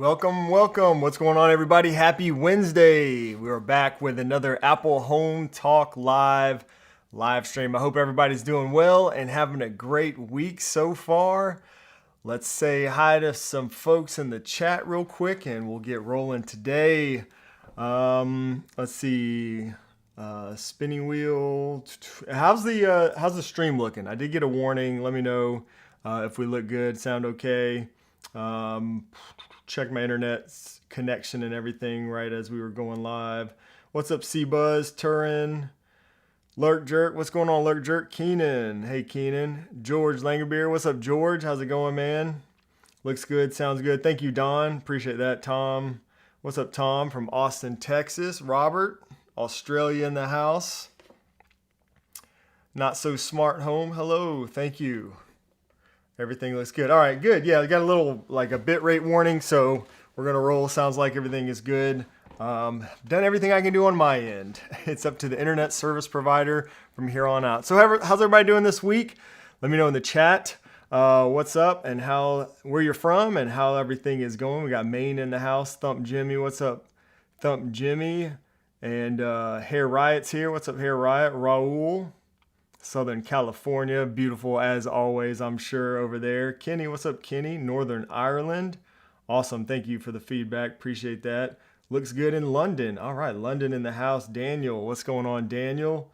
Welcome. What's going on, everybody? Happy Wednesday. We are back with another Apple Home Talk live stream. I hope everybody's doing well and having a great week so far. Let's say hi to some folks in the chat real quick and we'll get rolling today. Let's see. Spinning wheel. How's the stream looking? I did get a warning. Let me know if we look good, sound okay. Check my internet connection and everything right as we were going live. What's up, C-Buzz, Turin, Lurk Jerk? What's going on, Lurk Jerk? Keenan. Hey, Keenan. George Langerbeer. What's up, George? How's it going, man? Looks good. Sounds good. Thank you, Don. Appreciate that, Tom. What's up, Tom from Austin, Texas? Robert, Australia in the house. Not So Smart Home. Hello. Thank you. Everything looks good. All right, good. Yeah, I got a little, like a bit rate warning, so we're going to roll. Sounds like everything is good. Done everything I can do on my end. It's up to the internet service provider from here on out. So how's everybody doing this week? Let me know in the chat what's up and where you're from and how everything is going. We got Maine in the house. Thump Jimmy. What's up, Thump Jimmy? And Hair Riot's here. What's up, Hair Riot? Raul. Southern California, beautiful as always, I'm sure, over there. Kenny, what's up, Kenny? Northern Ireland. Awesome, thank you for the feedback, appreciate that. Looks good in London. All right, London in the house. Daniel, what's going on, Daniel?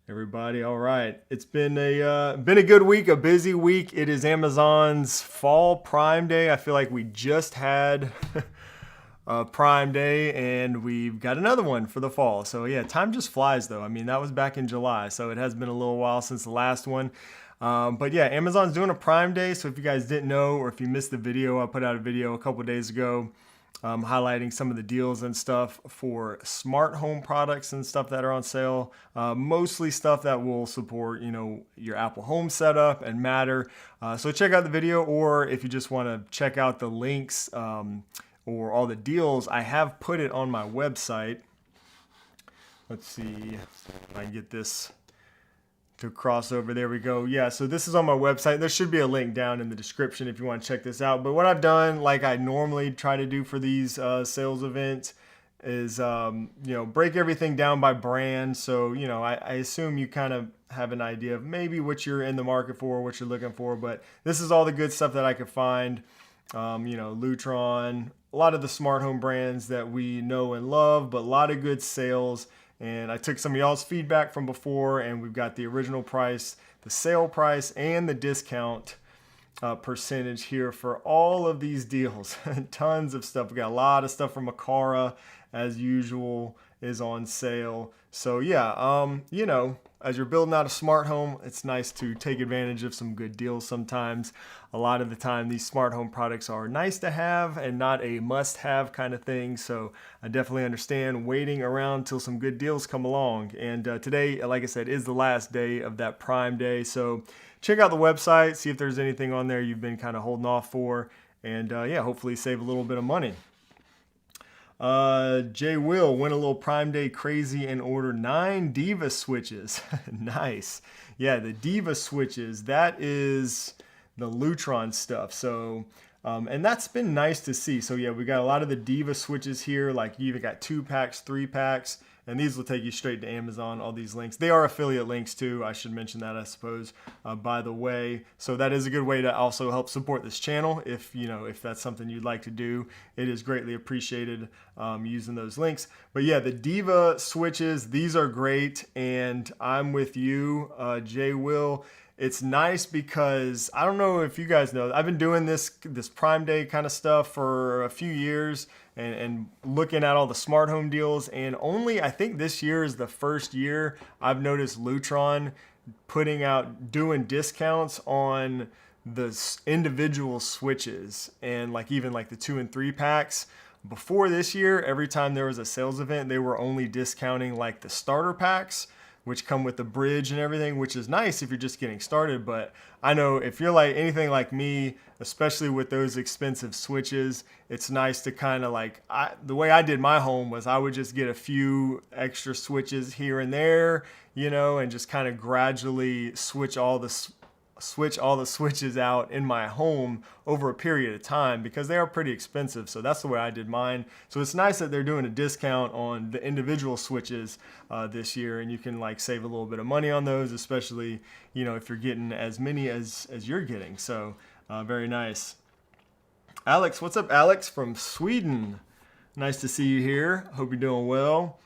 Everybody, all right. It's been a good week, a busy week. It is Amazon's Fall Prime Day. I feel like we just had Prime Day and we've got another one for the fall. So yeah, time just flies though. I mean, that was back in July, so it has been a little while since the last one. But yeah, Amazon's doing a Prime Day. So if you guys didn't know, or if you missed the video, I put out a video a couple days ago highlighting some of the deals and stuff for smart home products and stuff that are on sale. Mostly stuff that will support, your Apple Home setup and Matter. So check out the video, or if you just want to check out the links, or all the deals, I have put it on my website. Let's see if I can get this to cross over. There we go. Yeah, so this is on my website. There should be a link down in the description if you want to check this out. But what I've done, like I normally try to do for these sales events, is break everything down by brand. So I assume you kind of have an idea of maybe what you're in the market for, what you're looking for. But this is all the good stuff that I could find. Lutron, a lot of the smart home brands that we know and love, but a lot of good sales. And I took some of y'all's feedback from before, and we've got the original price, the sale price, and the discount percentage here for all of these deals. Tons of stuff. We got a lot of stuff from Aqara, as usual, is on sale. So yeah, as you're building out a smart home, it's nice to take advantage of some good deals sometimes. A lot of the time, these smart home products are nice to have and not a must-have kind of thing. So I definitely understand waiting around till some good deals come along. And today, like I said, is the last day of that Prime Day. So check out the website, see if there's anything on there you've been kind of holding off for. And hopefully save a little bit of money. Jay Will went a little Prime Day crazy and ordered 9 Diva switches. Nice. Yeah, the Diva switches, that is the Lutron stuff. So, and that's been nice to see. So yeah, we got a lot of the Diva switches here. Like you even got 2-packs, 3-packs, and these will take you straight to Amazon, all these links. They are affiliate links too. I should mention that, I suppose, by the way. So that is a good way to also help support this channel. If that's something you'd like to do, it is greatly appreciated using those links. But yeah, the Diva switches, these are great. And I'm with you, Jay Will. It's nice because I don't know if you guys know, I've been doing this Prime Day kind of stuff for a few years and looking at all the smart home deals. And only, I think this year is the first year I've noticed Lutron doing discounts on the individual switches and even the 2 and 3 packs. Before this year, every time there was a sales event, they were only discounting the starter packs, which come with the bridge and everything, which is nice if you're just getting started. But I know if you're anything like me, especially with those expensive switches, it's nice to kind of the way I did my home was I would just get a few extra switches here and there, and just kind of gradually switch all the switch all the switches out in my home over a period of time because they are pretty expensive. So that's the way I did mine. So it's nice that they're doing a discount on the individual switches this year, and you can like save a little bit of money on those, especially, you know, if you're getting as many as you're getting. So very nice. Alex, what's up, Alex from Sweden? Nice to see you here. Hope you're doing well.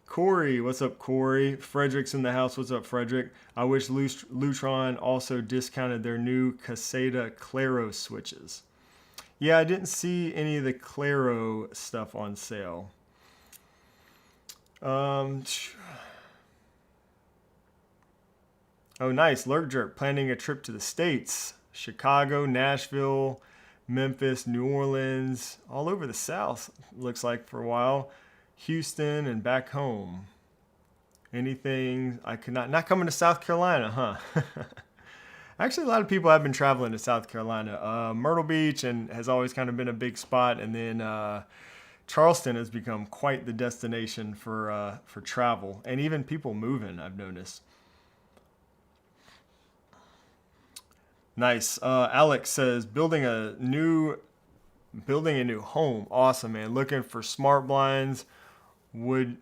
Corey, what's up, Corey? Frederick's in the house. What's up, Frederick? I wish Lutron also discounted their new Caseta Claro switches. Yeah, I didn't see any of the Claro stuff on sale. Oh, nice. Lurk Jerk planning a trip to the States. Chicago, Nashville, Memphis, New Orleans, all over the South, looks like for a while. Houston and back home. Anything I could not coming to South Carolina, huh? Actually, a lot of people have been traveling to South Carolina. Myrtle Beach and has always kind of been a big spot, and then Charleston has become quite the destination for travel and even people moving, I've noticed. Nice. Alex says building a new home. Awesome, man. Looking for smart blinds. Would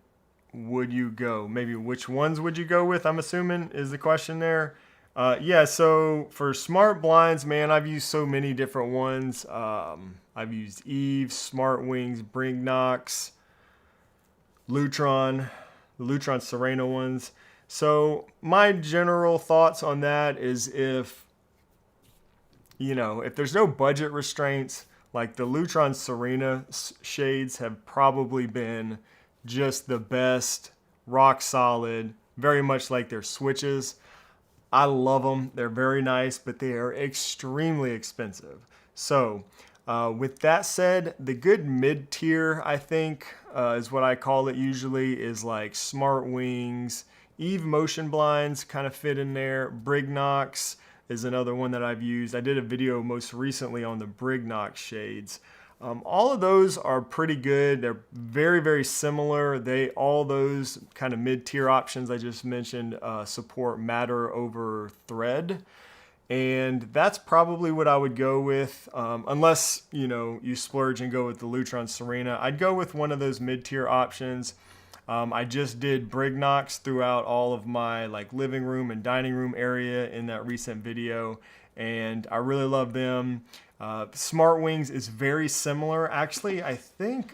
you go? Maybe which ones would you go with? I'm assuming is the question there. Yeah, so for smart blinds, man, I've used so many different ones. I've used Eve, Smart Wings, Brignox, Lutron, the Lutron Serena ones. So my general thoughts on that is if there's no budget restraints, like the Lutron Serena shades have probably been just the best, rock solid, very much like their switches. I love them. They're very nice, but they are extremely expensive. So with that said, the good mid-tier, I think, is what I call it usually, is like Smart Wings, Eve motion blinds kind of fit in there. Brignox is another one that I've used. I did a video most recently on the Brignox shades. All of those are pretty good. They're very, very similar. All those kind of mid-tier options I just mentioned support matter over thread. And that's probably what I would go with. Unless, you splurge and go with the Lutron Serena. I'd go with one of those mid-tier options. I just did Brignox throughout all of my living room and dining room area in that recent video, and I really love them. Smart Wings is very similar. Actually, I think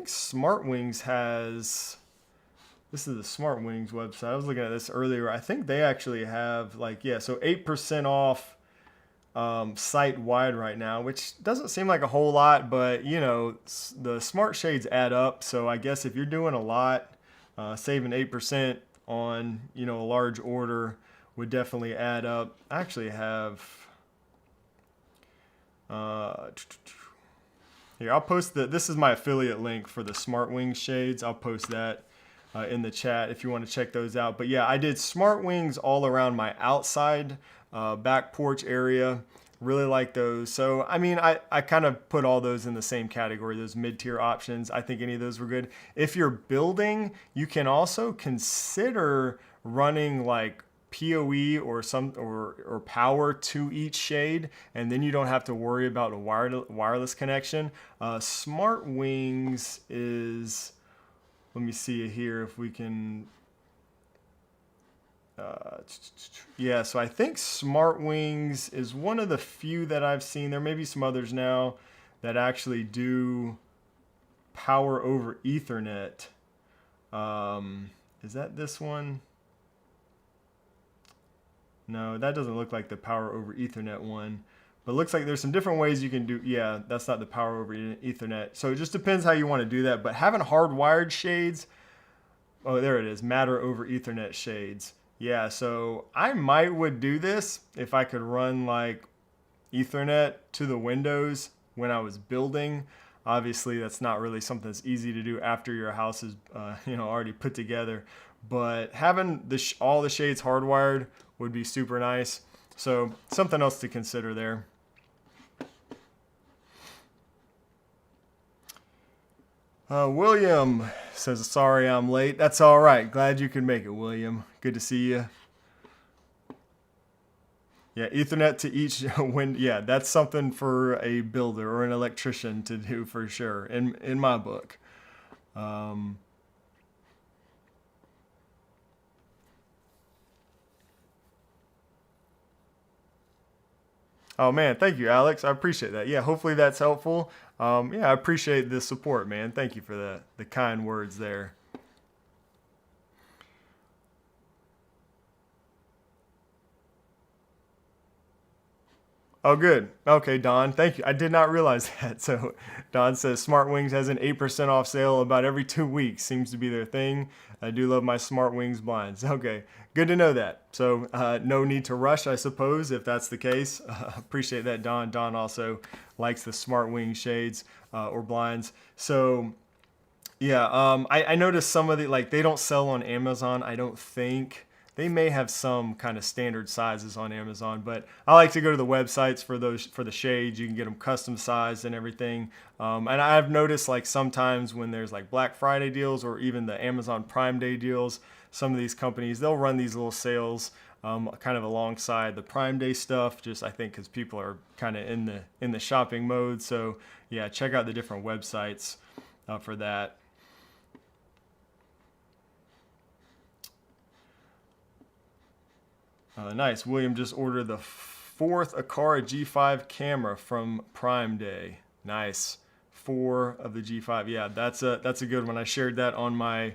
Smart Wings has. This is the Smart Wings website. I was looking at this earlier. I think they actually have so 8% off site wide right now, which doesn't seem like a whole lot, but the smart shades add up. So I guess if you're doing a lot, saving 8% on a large order would definitely add up. I actually have here, I'll post this is my affiliate link for the Smart Wings shades. I'll post that in the chat if you want to check those out. But yeah, I did Smart Wings all around my outside back porch area. Really like those. So, I mean, I kind of put all those in the same category, those mid-tier options. I think any of those were good. If you're building, you can also consider running PoE or power to each shade, and then you don't have to worry about a wireless connection. Smart Wings is, let me see here if we can. Yeah, so I think Smart Wings is one of the few that I've seen. There may be some others now that actually do power over Ethernet. Is that this one? No, that doesn't look like the power over Ethernet one. But it looks like there's some different ways you can do. Yeah, that's not the power over Ethernet. So it just depends how you want to do that. But having hardwired shades, oh, there it is, matter over Ethernet shades. Yeah, so I would do this if I could run Ethernet to the windows when I was building. Obviously, that's not really something that's easy to do after your house is already put together. But having all the shades hardwired would be super nice. So something else to consider there. William says, sorry I'm late. That's all right. Glad you could make it, William. Good to see you. Yeah, Ethernet to each wind. Yeah, that's something for a builder or an electrician to do for sure. In my book. Um, oh man, thank you, Alex. I appreciate that. Yeah, hopefully that's helpful. Yeah, I appreciate the support, man. Thank you for the kind words there. Oh, good. Okay, Don. Thank you. I did not realize that. So, Don says Smart Wings has an 8% off sale about every 2 weeks. Seems to be their thing. I do love my Smart Wings blinds. Okay, good to know that. So, no need to rush, I suppose, if that's the case. Appreciate that, Don. Don also likes the Smart Wing shades or blinds. So, yeah, I noticed some of the, like, they don't sell on Amazon, I don't think. They may have some kind of standard sizes on Amazon, but I like to go to the websites for those, for the shades. You can get them custom sized and everything. And I've noticed, like, sometimes when there's like Black Friday deals or even the Amazon Prime Day deals, some of these companies, they'll run these little sales kind of alongside the Prime Day stuff. Just, I think, because people are kind of in the shopping mode. So yeah, check out the different websites for that. Nice. William just ordered the fourth Aqara G5 camera from Prime Day. Nice. Four of the G5. Yeah, that's a good one. I shared that on my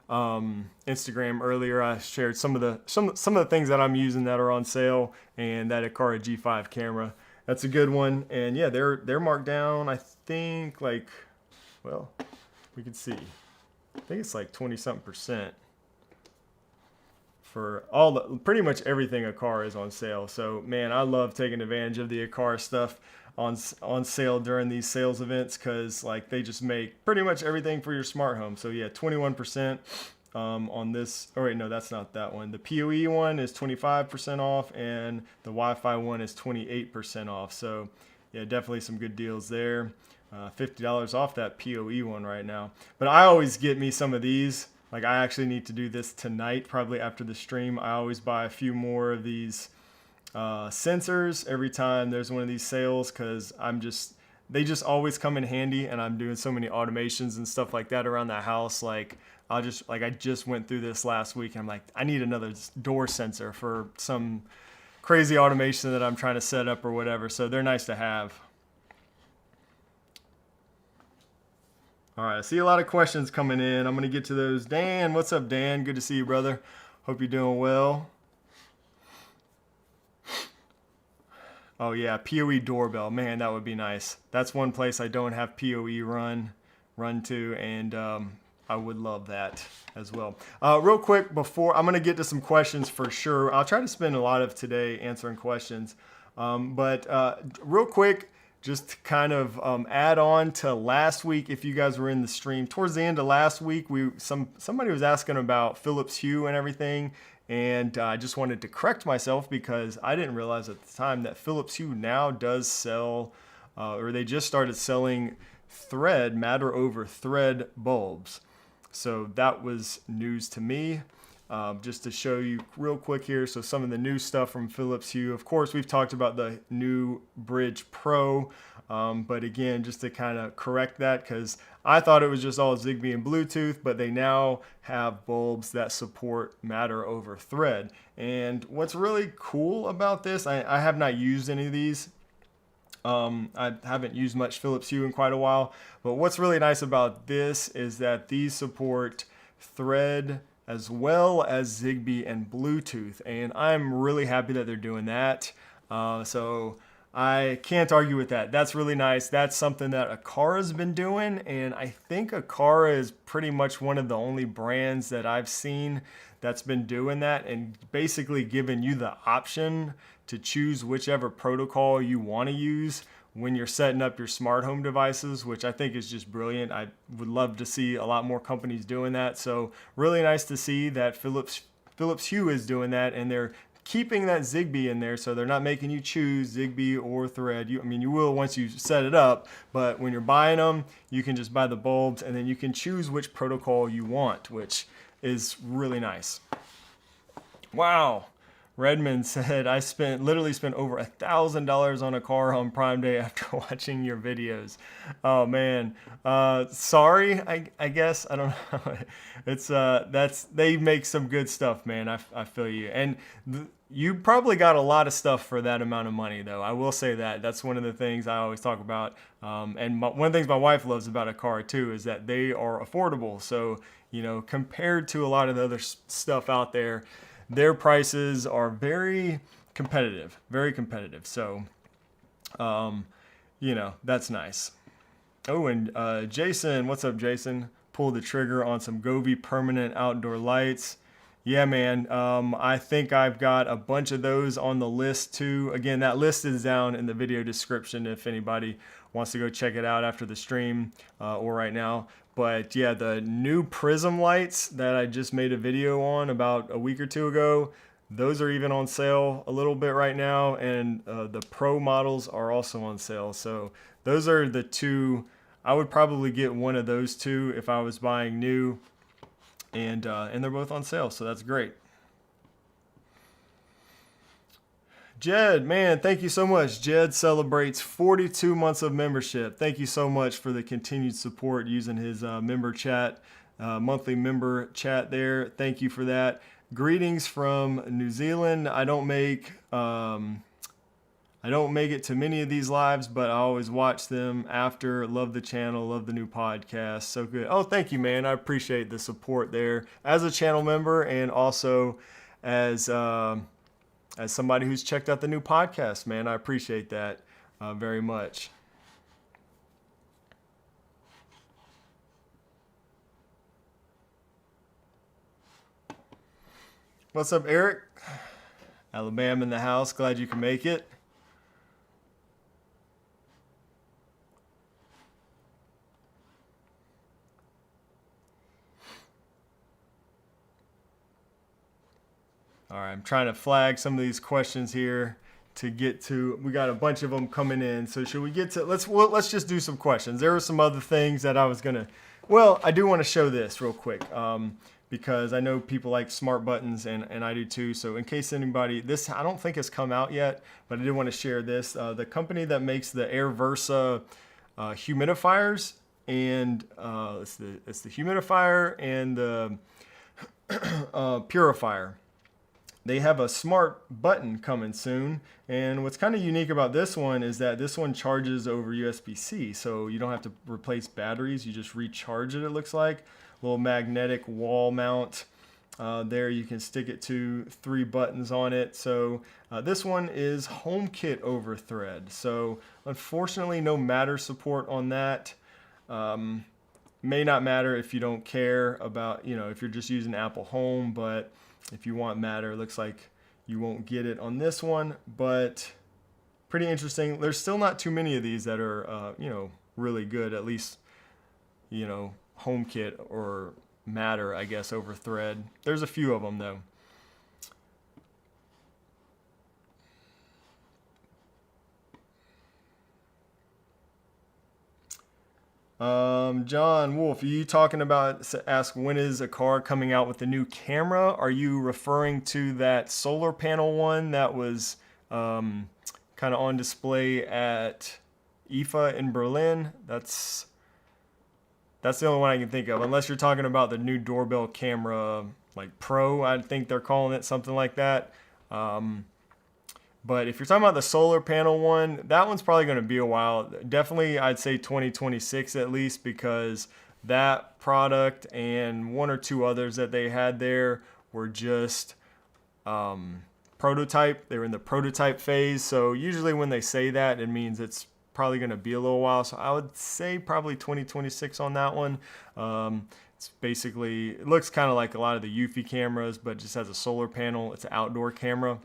Instagram earlier. I shared some of the things that I'm using that are on sale, and that Aqara G5 camera. That's a good one. And yeah, they're marked down. I think, like, well, we can see. I think it's like 20 something percent for all the, pretty much everything Aqara is on sale. So man, I love taking advantage of the Aqara stuff on sale during these sales events, because like they just make pretty much everything for your smart home. So yeah, 21% on this. Oh wait, no, that's not that one. The PoE one is 25% off, and the Wi-Fi one is 28% off. So yeah, definitely some good deals there. $50 off that PoE one right now. But I always get me some of these. Like, I actually need to do this tonight, probably after the stream. I always buy a few more of these sensors every time there's one of these sales, because they just always come in handy, and I'm doing so many automations and stuff like that around the house. Like, I just went through this last week, and I'm like, I need another door sensor for some crazy automation that I'm trying to set up or whatever. So they're nice to have. All right, I see a lot of questions coming in. I'm going to get to those. Dan, what's up, Dan? Good to see you, brother. Hope you're doing well. Oh, yeah, PoE doorbell. Man, that would be nice. That's one place I don't have PoE run to, and I would love that as well. Real quick, before I'm going to get to some questions for sure. I'll try to spend a lot of today answering questions. But real quick, just to kind of add on to last week, if you guys were in the stream, towards the end of last week, somebody was asking about Philips Hue and everything, and I just wanted to correct myself, because I didn't realize at the time that Philips Hue now does sell, or they just started selling matter over thread bulbs. So that was news to me. Just to show you real quick here, so some of the new stuff from Philips Hue. Of course, we've talked about the new Bridge Pro, but again, just to kind of correct that, because I thought it was just all Zigbee and Bluetooth, but they now have bulbs that support matter over thread. And what's really cool about this, I have not used any of these. I haven't used much Philips Hue in quite a while, but what's really nice about this is that these support thread as well as Zigbee and Bluetooth, and I'm really happy that they're doing that. So I can't argue with that. That's really nice. That's something that Aqara's been doing, and I think Aqara is pretty much one of the only brands that I've seen that's been doing that, and basically giving you the option to choose whichever protocol you want to use when you're setting up your smart home devices, which I think is just brilliant. I would love to see a lot more companies doing that. So really nice to see that Philips Hue is doing that, and they're keeping that Zigbee in there, so they're not making you choose Zigbee or Thread. You will once you set it up, but when you're buying them, you can just buy the bulbs, and then you can choose which protocol you want, which is really nice. Wow. Redmond said, I literally spent over $1,000 on a car on Prime Day after watching your videos. Oh man. Sorry, I guess. I don't know. They make some good stuff, man. I feel you. And you probably got a lot of stuff for that amount of money, though. I will say that. That's one of the things I always talk about. And one of the things my wife loves about a car, too, is that they are affordable. So, compared to a lot of the other stuff out there, their prices are very competitive, very competitive. So, that's nice. Oh, and Jason, what's up, Jason? Pulled the trigger on some Govee permanent outdoor lights. Yeah, man. I think I've got a bunch of those on the list too. Again, that list is down in the video description if anybody wants to go check it out after the stream or right now. But yeah, the new prism lights that I just made a video on about a week or two ago, those are even on sale a little bit right now. And the Pro models are also on sale. So those are the two. I would probably get one of those two if I was buying new. And they're both on sale, so that's great. Jed, man, thank you so much. Jed celebrates 42 months of membership. Thank you so much for the continued support using his member chat, monthly member chat there. Thank you for that. Greetings from New Zealand. I don't make it to many of these lives, but I always watch them after. Love the channel, love the new podcast. So good. Oh, thank you, man. I appreciate the support there as a channel member and also as somebody who's checked out the new podcast, man. I appreciate that very much. What's up, Eric? Alabama in the house. Glad you can make it. All right, I'm trying to flag some of these questions here to get to. We got a bunch of them coming in. So should we get to, let's just do some questions. There were some other things that I was gonna, I do want to show this real quick because I know people like smart buttons and I do too. So in case anybody, this, I don't think has come out yet, but I did want to share this. The company that makes the Air Versa humidifiers and it's the humidifier and the purifier. They have a smart button coming soon. And what's kind of unique about this one is that this one charges over USB-C. So you don't have to replace batteries. You just recharge it, it looks like. Little magnetic wall mount. There you can stick it to 3 buttons on it. So this one is HomeKit over Thread. So unfortunately, no Matter support on that. May not matter if you don't care about, if you're just using Apple Home, but if you want Matter, it looks like you won't get it on this one, but pretty interesting. There's still not too many of these that are, really good, at least, HomeKit or Matter, I guess, over Thread. There's a few of them, though. John Wolf, are you talking about, ask when is Aqara coming out with the new camera? Are you referring to that solar panel one that was kind of on display at IFA in Berlin? That's the only one I can think of, unless you're talking about the new doorbell camera, like Pro, I think they're calling it, something like that. But if you're talking about the solar panel one, that one's probably going to be a while. Definitely, I'd say 2026 at least, because that product and one or two others that they had there were just prototype. They were in the prototype phase. So usually when they say that, it means it's probably going to be a little while. So I would say probably 2026 on that one. It's basically, it looks kind of like a lot of the Eufy cameras, but just has a solar panel. It's an outdoor camera.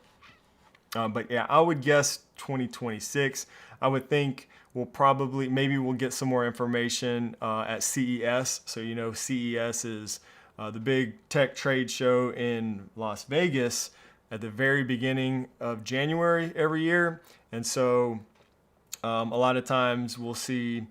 But yeah, I would guess 2026. I would think maybe we'll get some more information at CES. So, CES is the big tech trade show in Las Vegas at the very beginning of January every year. And so a lot of times we'll see,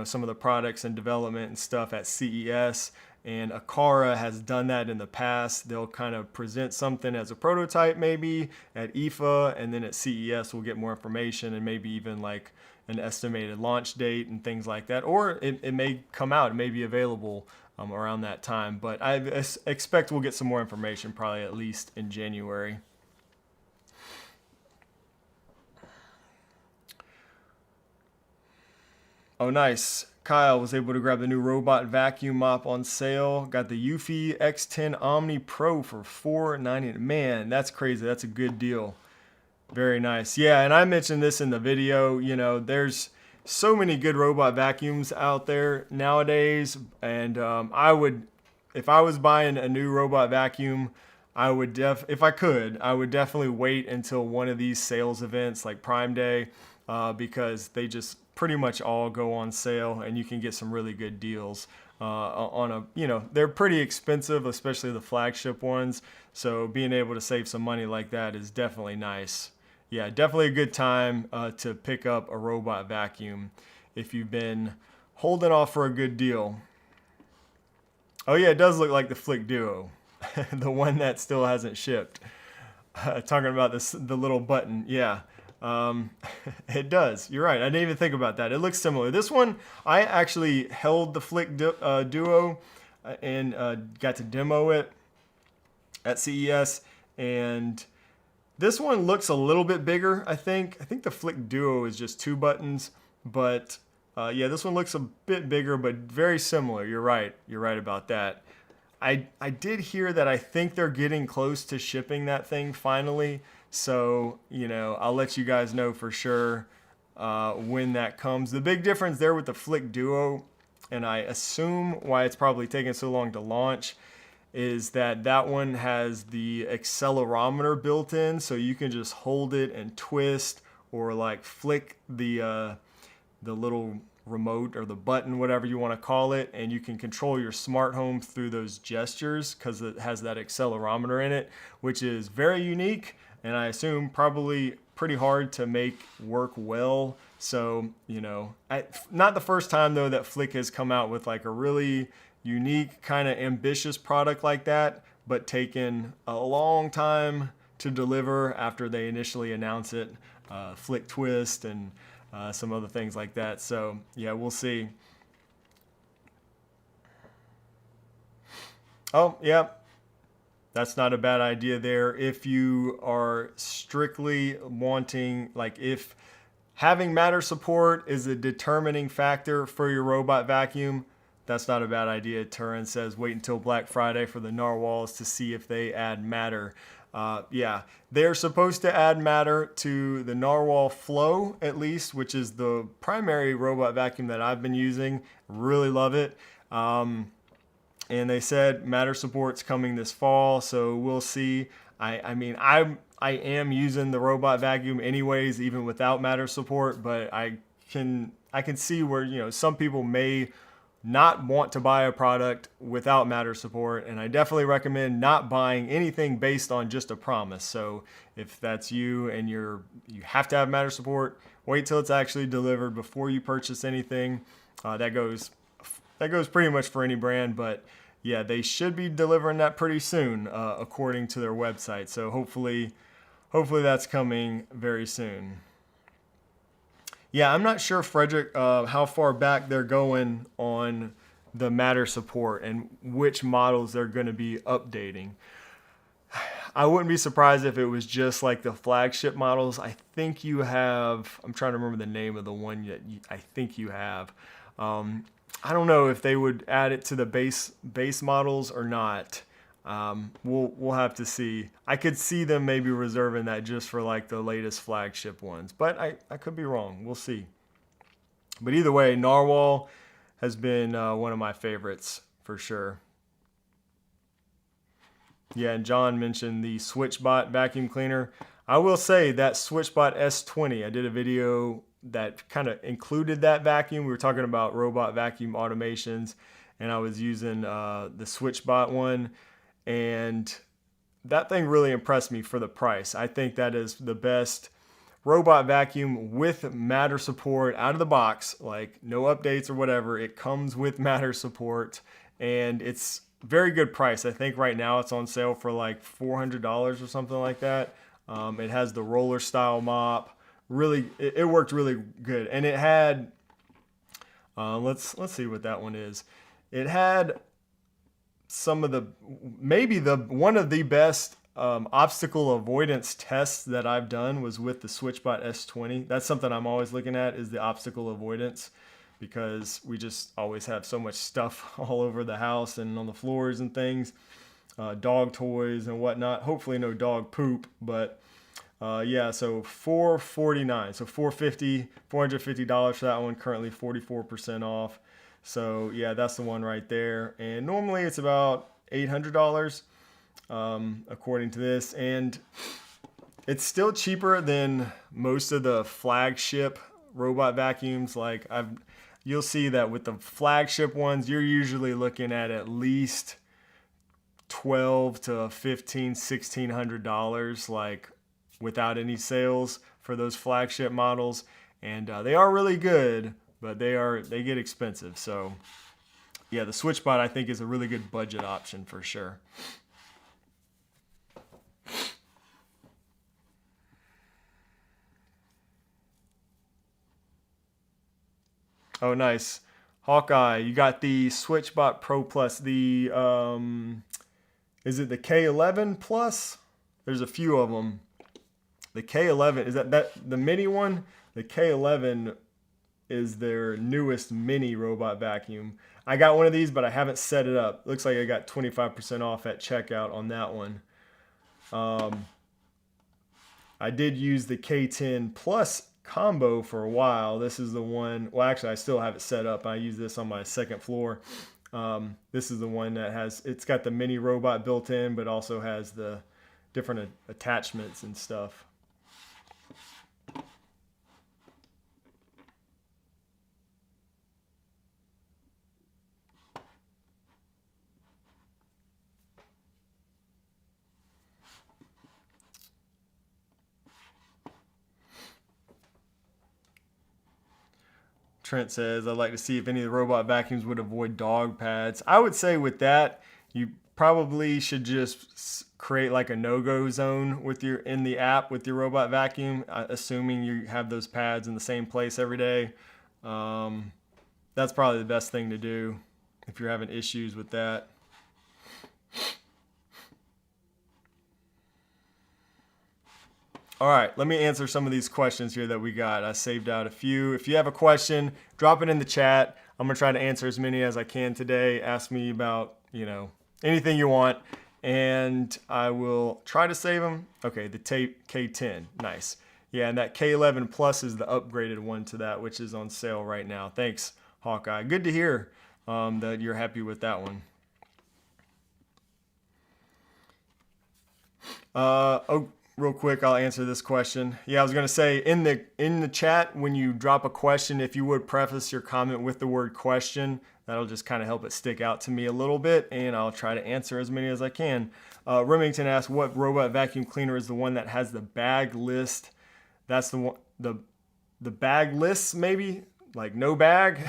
some of the products and development and stuff at CES. And Aqara has done that in the past. They'll kind of present something as a prototype maybe at IFA, and then at CES we'll get more information and maybe even like an estimated launch date and things like that. Or it may come out, it may be available around that time. But I expect we'll get some more information probably at least in January. Oh, nice. Kyle was able to grab the new robot vacuum mop on sale. Got the Eufy X10 Omni Pro for $4.90. Man, that's crazy. That's a good deal. Very nice. Yeah, and I mentioned this in the video. There's so many good robot vacuums out there nowadays. And if I was buying a new robot vacuum, I would definitely wait until one of these sales events like Prime Day, because they just pretty much all go on sale and you can get some really good deals they're pretty expensive, especially the flagship ones. So being able to save some money like that is definitely nice. Yeah, definitely a good time to pick up a robot vacuum if you've been holding off for a good deal. Oh yeah, it does look like the Flick Duo, the one that still hasn't shipped. Talking about the little button, yeah. It does. You're right. I didn't even think about that. It looks similar. This one, I actually held the Flick Duo and got to demo it at CES. And this one looks a little bit bigger, I think. I think the Flick Duo is just 2 buttons. But yeah, this one looks a bit bigger, but very similar. You're right. You're right about that. I did hear that I think they're getting close to shipping that thing finally. So, I'll let you guys know for sure when that comes. The big difference there with the Flick Duo, and I assume why it's probably taking so long to launch, is that one has the accelerometer built in. So you can just hold it and twist or like flick the little remote or the button, whatever you want to call it, and you can control your smart home through those gestures because it has that accelerometer in it, which is very unique. And I assume probably pretty hard to make work well. So, not the first time though that Flick has come out with like a really unique kind of ambitious product like that, but taken a long time to deliver after they initially announce it. Flick Twist and some other things like that. So yeah, we'll see. Oh, yeah. That's not a bad idea there. If you are strictly wanting, like if having Matter support is a determining factor for your robot vacuum, that's not a bad idea. Turin says wait until Black Friday for the narwhals to see if they add Matter. Yeah, they're supposed to add Matter to the Narwhal Flow at least, which is the primary robot vacuum that I've been using. Really love it. And they said Matter support's coming this fall, so we'll see. I am using the robot vacuum anyways, even without Matter support, but I can see where some people may not want to buy a product without Matter support, and I definitely recommend not buying anything based on just a promise. So if that's you and you have to have Matter support, wait till it's actually delivered before you purchase anything. That goes pretty much for any brand, but yeah, they should be delivering that pretty soon, according to their website. So hopefully that's coming very soon. Yeah, I'm not sure, Frederick, how far back they're going on the Matter support and which models they're going to be updating. I wouldn't be surprised if it was just like the flagship models. I think you have, I'm trying to remember the name of the one that I think you have. I don't know if they would add it to the base models or not. We'll have to see. I could see them maybe reserving that just for like the latest flagship ones, but I could be wrong. We'll see. But either way, Narwhal has been one of my favorites for sure. Yeah, and John mentioned the SwitchBot vacuum cleaner. I will say that SwitchBot S20, I did a video that kind of included that vacuum. We were talking about robot vacuum automations, and I was using the SwitchBot one, and that thing really impressed me for the price. I think that is the best robot vacuum with Matter support out of the box, like no updates or whatever. It comes with Matter support, and it's very good price. I think right now it's on sale for like $400 or something like that. It has the roller style mop. Really, it worked really good, and it had. Let's see what that one is. It had some of the maybe the one of the best obstacle avoidance tests that I've done was with the SwitchBot S20. That's something I'm always looking at, is the obstacle avoidance, because we just always have so much stuff all over the house and on the floors and things, dog toys and whatnot. Hopefully no dog poop, but yeah, so $449, so $450 for that one, currently 44% off. So yeah, that's the one right there. And normally it's about $800 according to this, and it's still cheaper than most of the flagship robot vacuums. Like you'll see that with the flagship ones, you're usually looking at least $1,200 to $1,600, like without any sales for those flagship models. And they are really good, but they get expensive. So yeah, the SwitchBot I think is a really good budget option for sure. Oh, nice. Hawkeye, you got the SwitchBot Pro Plus. The is it the K11 Plus? There's a few of them. The K11, is that the mini one? The K11 is their newest mini robot vacuum. I got one of these, but I haven't set it up. Looks like I got 25% off at checkout on that one. I did use the K10 Plus combo for a while. This is the one, well actually I still have it set up. I use this on my second floor. This is the one that it's got the mini robot built in, but also has the different attachments and stuff. Trent says, I'd like to see if any of the robot vacuums would avoid dog pads. I would say with that, you probably should just create like a no-go zone in the app with your robot vacuum, assuming you have those pads in the same place every day. That's probably the best thing to do if you're having issues with that. All right, let me answer some of these questions here that we got. I saved out a few. If you have a question, drop it in the chat. I'm gonna try to answer as many as I can today. Ask me about, anything you want, and I will try to save them. Okay, the tape K10, nice. Yeah, and that K11 Plus is the upgraded one to that, which is on sale right now. Thanks, Hawkeye. Good to hear that you're happy with that one. Real quick, I'll answer this question. Yeah, I was gonna say in the chat, when you drop a question, if you would preface your comment with the word question, that'll just kind of help it stick out to me a little bit, and I'll try to answer as many as I can. Remington asked, what robot vacuum cleaner is the one that has the bag list? That's the one, the bag lists, maybe, like no bag.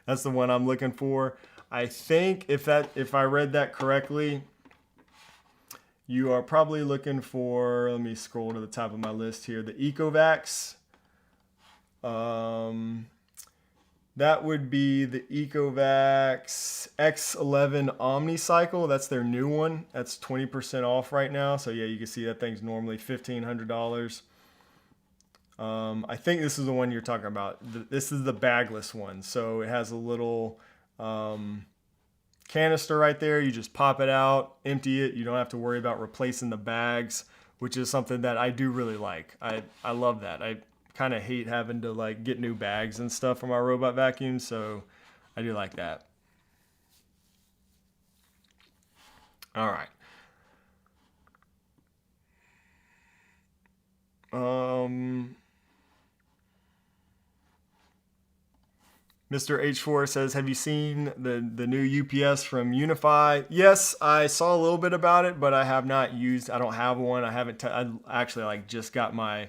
That's the one I'm looking for. I think if I read that correctly, you are probably looking for, let me scroll to the top of my list here, the Ecovacs. That would be the Ecovacs X11 Omnicycle. That's their new one. That's 20% off right now. So yeah, you can see that thing's normally $1,500. I think this is the one you're talking about. This is the bagless one. So it has a little canister right there. You just pop it out, empty it. You don't have to worry about replacing the bags, which is something that I do really like. I love that. I kind of hate having to like get new bags and stuff for my robot vacuum, so I do like that. All right. Mr. H4 says, have you seen the new UPS from Unify? Yes, I saw a little bit about it, but I have not used, I don't have one. I haven't, I actually like just got my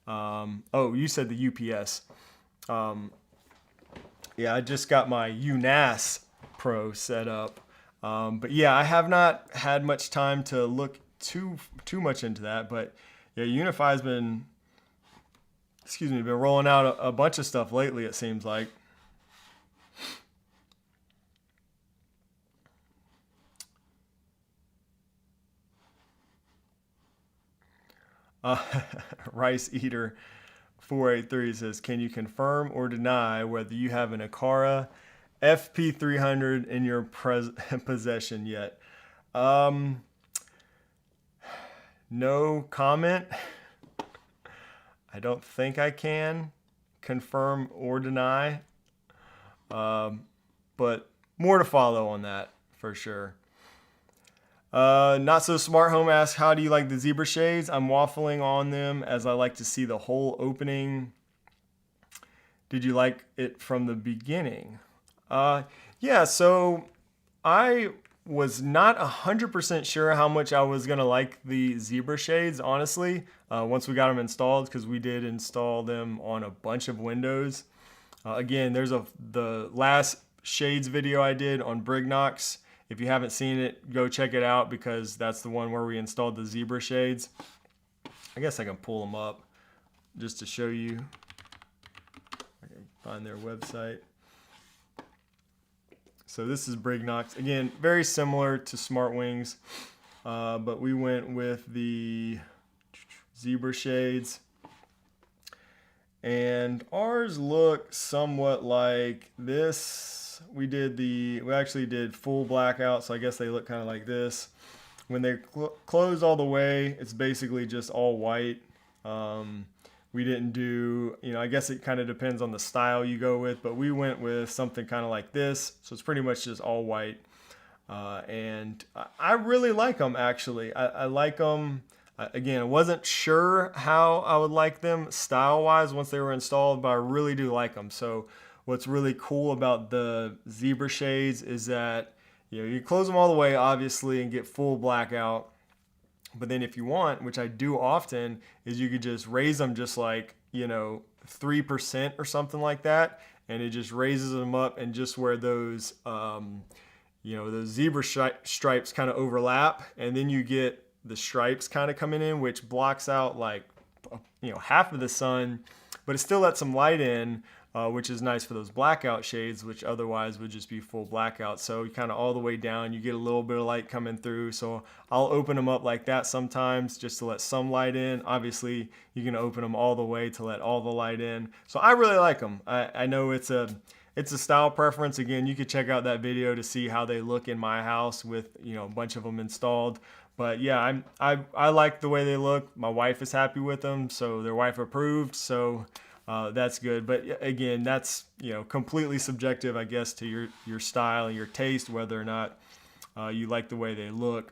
Oh, you said the UPS. Yeah, I just got my UNAS Pro set up. But yeah, I have not had much time to look too much into that. But yeah, Unify's been rolling out a bunch of stuff lately, it seems like. Uh, Rice Eater 483 says, "Can you confirm or deny whether you have an Aqara FP300 in your possession yet?" No comment. I don't think I can confirm or deny, but more to follow on that for sure. Not So Smart Home asks, "How do you like the zebra shades? I'm waffling on them as I like to see the whole opening. Did you like it from the beginning?" Yeah, so I was not 100% sure how much I was going to like the zebra shades, honestly, once we got them installed, because we did install them on a bunch of windows. Again, there's the last shades video I did on Brignox. If you haven't seen it, go check it out, because that's the one where we installed the zebra shades. I guess I can pull them up just to show you. I can find their website. So this is Brignox. Again, very similar to Smart Wings, but we went with the zebra shades. And ours look somewhat like this. We actually did full blackout, so I guess they look kind of like this. When they close all the way, it's basically just all white. We didn't do, I guess it kind of depends on the style you go with, but we went with something kind of like this. So it's pretty much just all white. And I really like them, actually. I like them. Again, I wasn't sure how I would like them style-wise once they were installed, but I really do like them. So what's really cool about the zebra shades is that you close them all the way, obviously, and get full blackout. But then if you want, which I do often, is you could just raise them just like 3% or something like that, and it just raises them up, and just where those those zebra stripes kind of overlap, and then you get the stripes kind of coming in, which blocks out like half of the sun, but it still lets some light in, which is nice for those blackout shades, which otherwise would just be full blackout. So you kind of all the way down, you get a little bit of light coming through. So I'll open them up like that sometimes just to let some light in. Obviously, you can open them all the way to let all the light in. So I really like them. I know it's a style preference. Again, you could check out that video to see how they look in my house with a bunch of them installed. But yeah, I like the way they look. My wife is happy with them, so their wife approved. So that's good. But again, that's completely subjective, I guess, to your style and your taste, whether or not you like the way they look.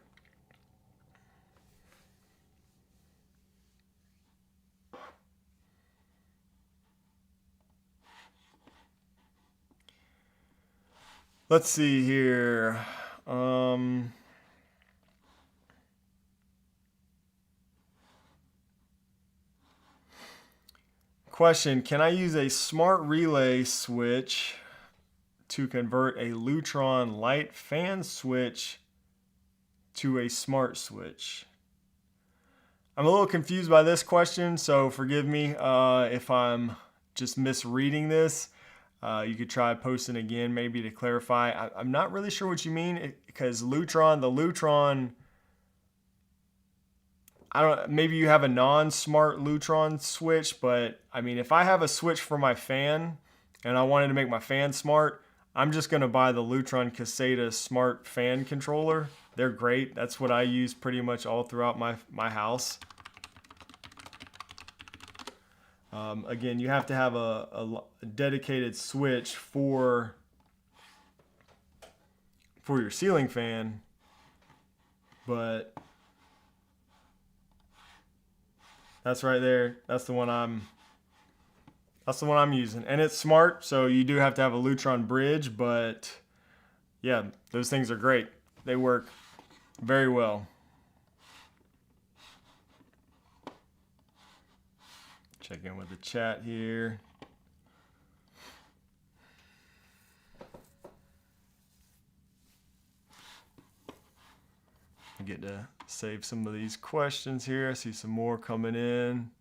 Let's see here. Question, can I use a smart relay switch to convert a Lutron light fan switch to a smart switch? I'm a little confused by this question, so forgive me if I'm just misreading this. You could try posting again maybe to clarify. I'm not really sure what you mean, because the Lutron, maybe you have a non-smart Lutron switch, but I mean, if I have a switch for my fan and I wanted to make my fan smart, I'm just going to buy the Lutron Caseta smart fan controller. They're great. That's what I use pretty much all throughout my house. Again, you have to have a dedicated switch for your ceiling fan, but that's right there. That's the one I'm using, and it's smart. So you do have to have a Lutron bridge, but yeah, those things are great. They work very well. Check in with the chat here. I get to save some of these questions here. I see some more coming in.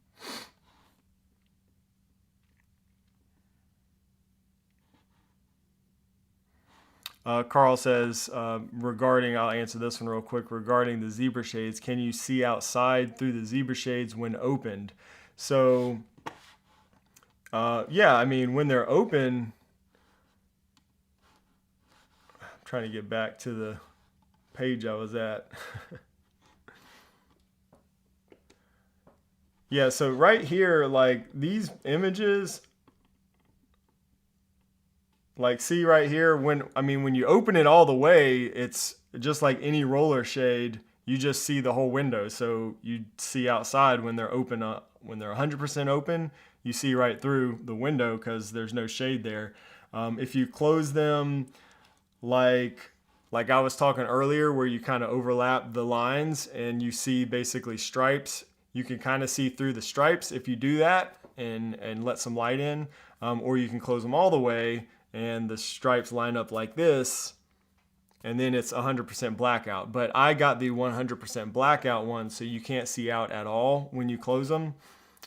Carl says, regarding, I'll answer this one real quick, regarding the zebra shades, can you see outside through the zebra shades when opened? So, yeah, I mean, when they're open, I'm trying to get back to the page I was at. Yeah, so right here, like these images, like see right here, when you open it all the way, it's just like any roller shade, you just see the whole window. So you see outside when they're open, when they're 100% open, you see right through the window because there's no shade there. If you close them like I was talking earlier, where you kind of overlap the lines and you see basically stripes, you can kind of see through the stripes if you do that and let some light in, or you can close them all the way and the stripes line up like this, and then it's 100% blackout. But I got the 100% blackout one, so you can't see out at all when you close them.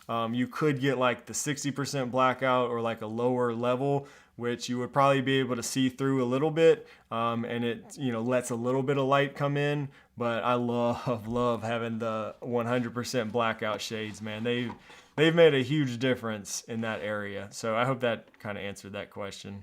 You could get like the 60% blackout or like a lower level, which you would probably be able to see through a little bit, and it lets a little bit of light come in. But I love having the 100% blackout shades, man. They've made a huge difference in that area. So I hope that kind of answered that question.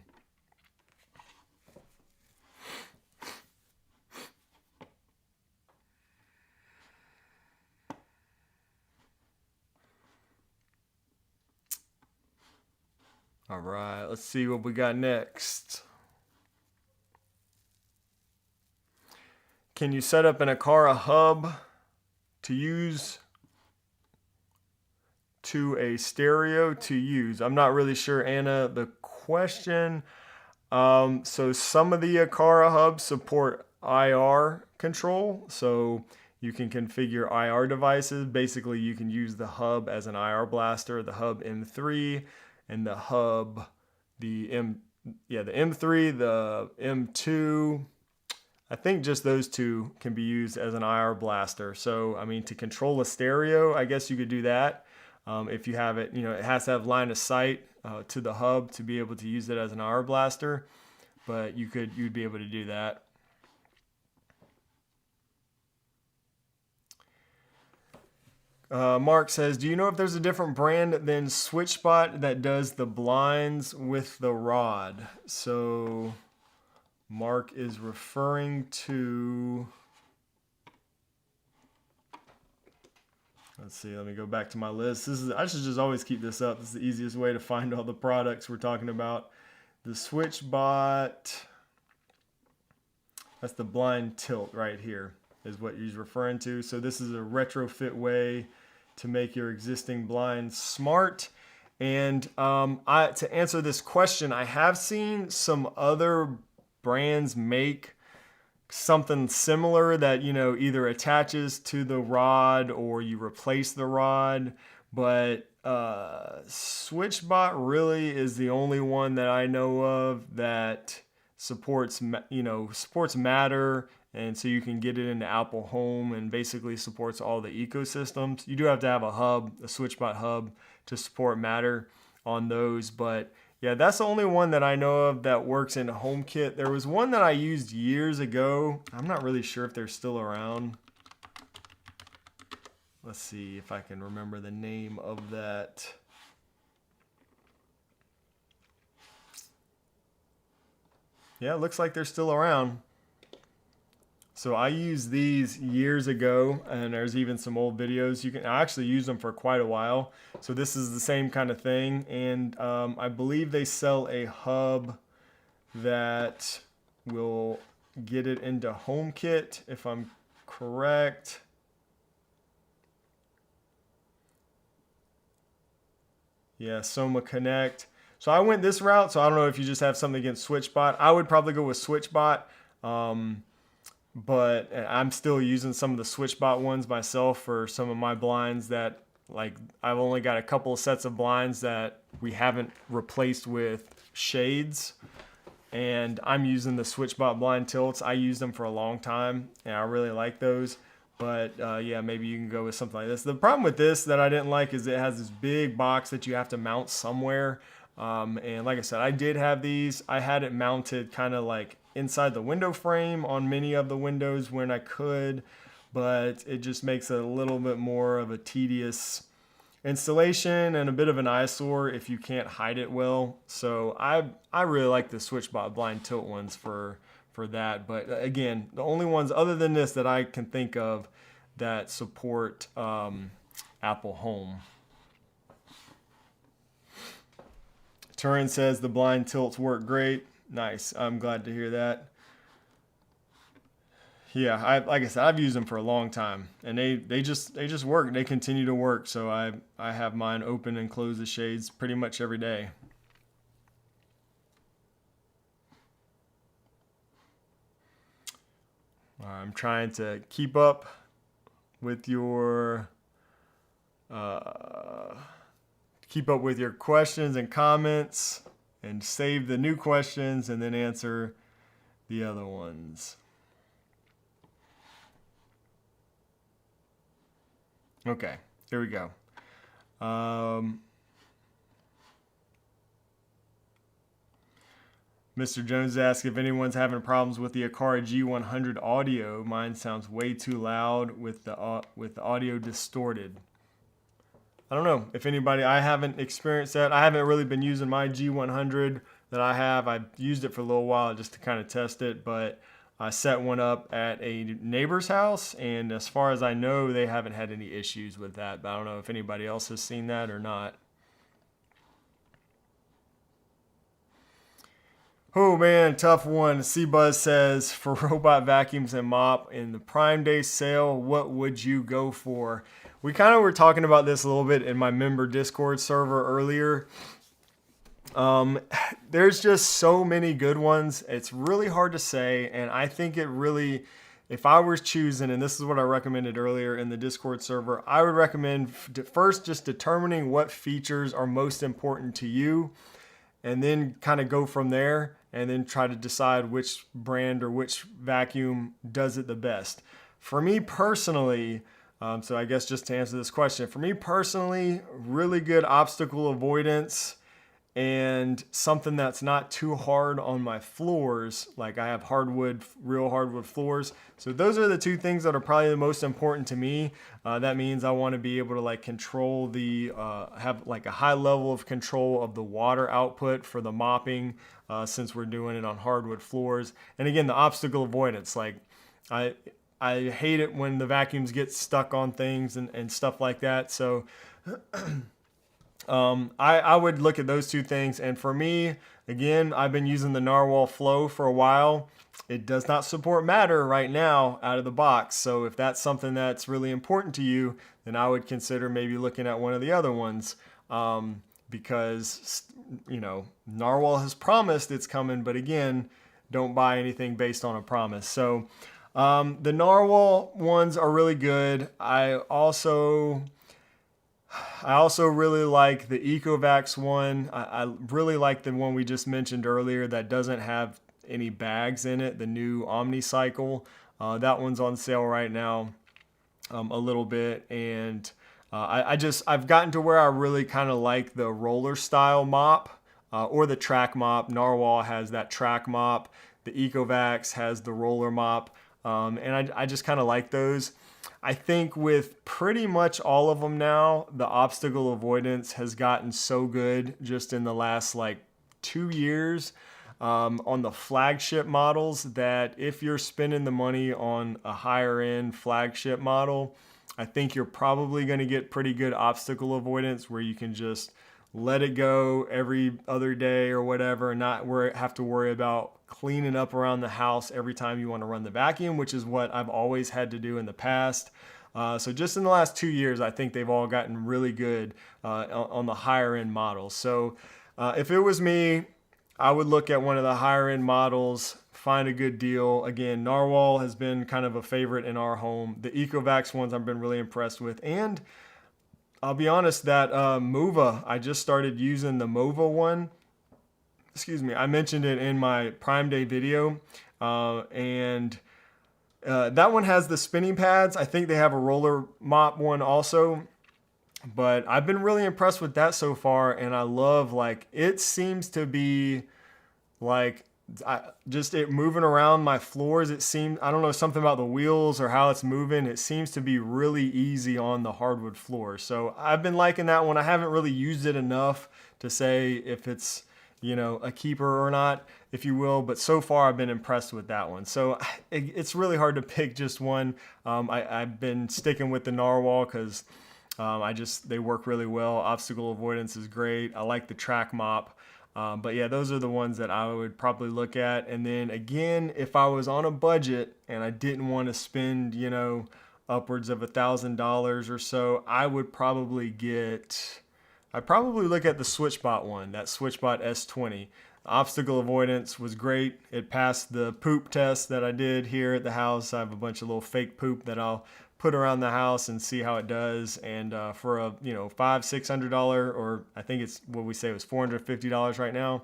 All right, let's see what we got next. Can you set up an Aqara hub to use to a stereo to use? I'm not really sure, Anna, the question. So some of the Aqara hubs support IR control. So you can configure IR devices. Basically, you can use the hub as an IR blaster, the hub M3, and the hub, the M3, the M2. I think just those two can be used as an IR blaster. So, I mean, to control a stereo, I guess you could do that. If you have it, it has to have line of sight to the hub to be able to use it as an IR blaster. But you'd be able to do that. Mark says, do you know if there's a different brand than SwitchBot that does the blinds with the rod? So Mark is referring to, let's see, let me go back to my list. I should just always keep this up. This is the easiest way to find all the products we're talking about. The SwitchBot, that's the blind tilt right here, is what he's referring to. So this is a retrofit way to make your existing blinds smart. And to answer this question, I have seen some other brands make something similar that either attaches to the rod or you replace the rod, but SwitchBot really is the only one that I know of that supports Matter, and so you can get it into Apple Home and basically supports all the ecosystems. You do have to have a SwitchBot hub to support Matter on those, but yeah, that's the only one that I know of that works in HomeKit. There was one that I used years ago. I'm not really sure if they're still around. Let's see if I can remember the name of that. Yeah, it looks like they're still around. So I used these years ago, and there's even some old videos. I actually used them for quite a while. So this is the same kind of thing, and I believe they sell a hub that will get it into HomeKit, if I'm correct. Yeah, Soma Connect. So I went this route, so I don't know if you just have something against SwitchBot. I would probably go with SwitchBot. But I'm still using some of the SwitchBot ones myself for some of my blinds that Like I've only got a couple of sets of blinds that we haven't replaced with shades, and I'm using the SwitchBot blind tilts. I used them for a long time, and I really like those. But yeah, maybe you can go with something like this. The problem with this that I didn't like is it has this big box that you have to mount somewhere. And like I said, I did have these. I had it mounted kind of like inside the window frame on many of the windows when I could, but it just makes it a little bit more of a tedious installation and a bit of an eyesore if you can't hide it well. So I really like the SwitchBot blind tilt ones for that. But again, the only ones other than this that I can think of that support Apple Home. Turin says the blind tilts work great. Nice. I'm glad to hear that. Yeah, like I said, I've used them for a long time, and they just work. They continue to work. So I have mine open and close the shades pretty much every day. I'm trying to keep up with your questions and comments, and save the new questions and then answer the other ones. Okay, here we go. Mr. Jones asks if anyone's having problems with the Aqara G100 audio. Mine sounds way too loud with the audio distorted. I don't know if anybody, I haven't experienced that. I haven't really been using my G100 that I have. I've used it for a little while just to kind of test it, but I set one up at a neighbor's house, and as far as I know, they haven't had any issues with that. But I don't know if anybody else has seen that or not. Oh man, tough one. C-Buzz says, for robot vacuums and mop in the Prime Day sale, what would you go for? We kind of were talking about this a little bit in my member Discord server earlier. There's just so many good ones. It's really hard to say, and I think it really, if I was choosing, and this is what I recommended earlier in the Discord server, I would recommend first just determining what features are most important to you, and then kind of go from there, and then try to decide which brand or which vacuum does it the best. For me personally, so I guess just to answer this question, for me personally, really good obstacle avoidance and something that's not too hard on my floors. Like I have real hardwood floors. So those are the two things that are probably the most important to me. That means I want to be able to like control have like a high level of control of the water output for the mopping, since we're doing it on hardwood floors. And again, the obstacle avoidance, like I hate it when the vacuums get stuck on things and stuff like that. So I would look at those two things. And for me, again, I've been using the Narwhal Flow for a while. It does not support Matter right now out of the box. So if that's something that's really important to you, then I would consider maybe looking at one of the other ones. Because, Narwhal has promised it's coming, but again, don't buy anything based on a promise. So the Narwhal ones are really good. I also really like the Ecovacs one. I really like the one we just mentioned earlier that doesn't have any bags in it, the new OmniCycle. That one's on sale right now a little bit. And I've gotten to where I really kind of like the roller style mop or the track mop. Narwhal has that track mop. The Ecovacs has the roller mop. And I just kind of like those. I think with pretty much all of them now, the obstacle avoidance has gotten so good just in the last like 2 years on the flagship models that if you're spending the money on a higher end flagship model, I think you're probably going to get pretty good obstacle avoidance where you can just let it go every other day or whatever and not have to worry about cleaning up around the house every time you want to run the vacuum, which is what I've always had to do in the past. So just in the last 2 years, I think they've all gotten really good on the higher end models. So if it was me, I would look at one of the higher end models, find a good deal. Again, Narwhal has been kind of a favorite in our home. The Ecovacs ones I've been really impressed with. And I'll be honest, that Mova, I just started using the Mova one. Excuse me, I mentioned it in my Prime Day video, and that one has the spinning pads. I think they have a roller mop one also, but I've been really impressed with that so far, and I love, like, it seems to be like just it moving around my floors. It seems, I don't know, something about the wheels or how it's moving. It seems to be really easy on the hardwood floor. So I've been liking that one. I haven't really used it enough to say if it's, a keeper or not, if you will. But so far I've been impressed with that one. So it's really hard to pick just one. I've been sticking with the Narwhal because they work really well. Obstacle avoidance is great. I like the track mop. But yeah, those are the ones that I would probably look at. And then again, if I was on a budget and I didn't want to spend, upwards of $1,000 or so, I'd probably look at the SwitchBot one, that SwitchBot S20. Obstacle avoidance was great. It passed the poop test that I did here at the house. I have a bunch of little fake poop that I'll put around the house and see how it does. And for a $500-600, or I think it's what we say it was $450 right now,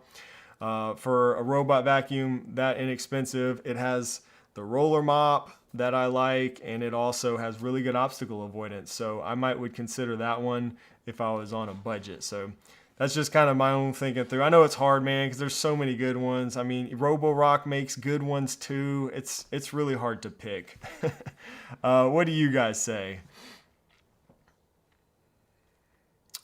for a robot vacuum that inexpensive. It has the roller mop that I like, and it also has really good obstacle avoidance. So I would consider that one if I was on a budget. So that's just kind of my own thinking through. I know it's hard, man, because there's so many good ones. I mean, Roborock makes good ones too. It's really hard to pick. What do you guys say?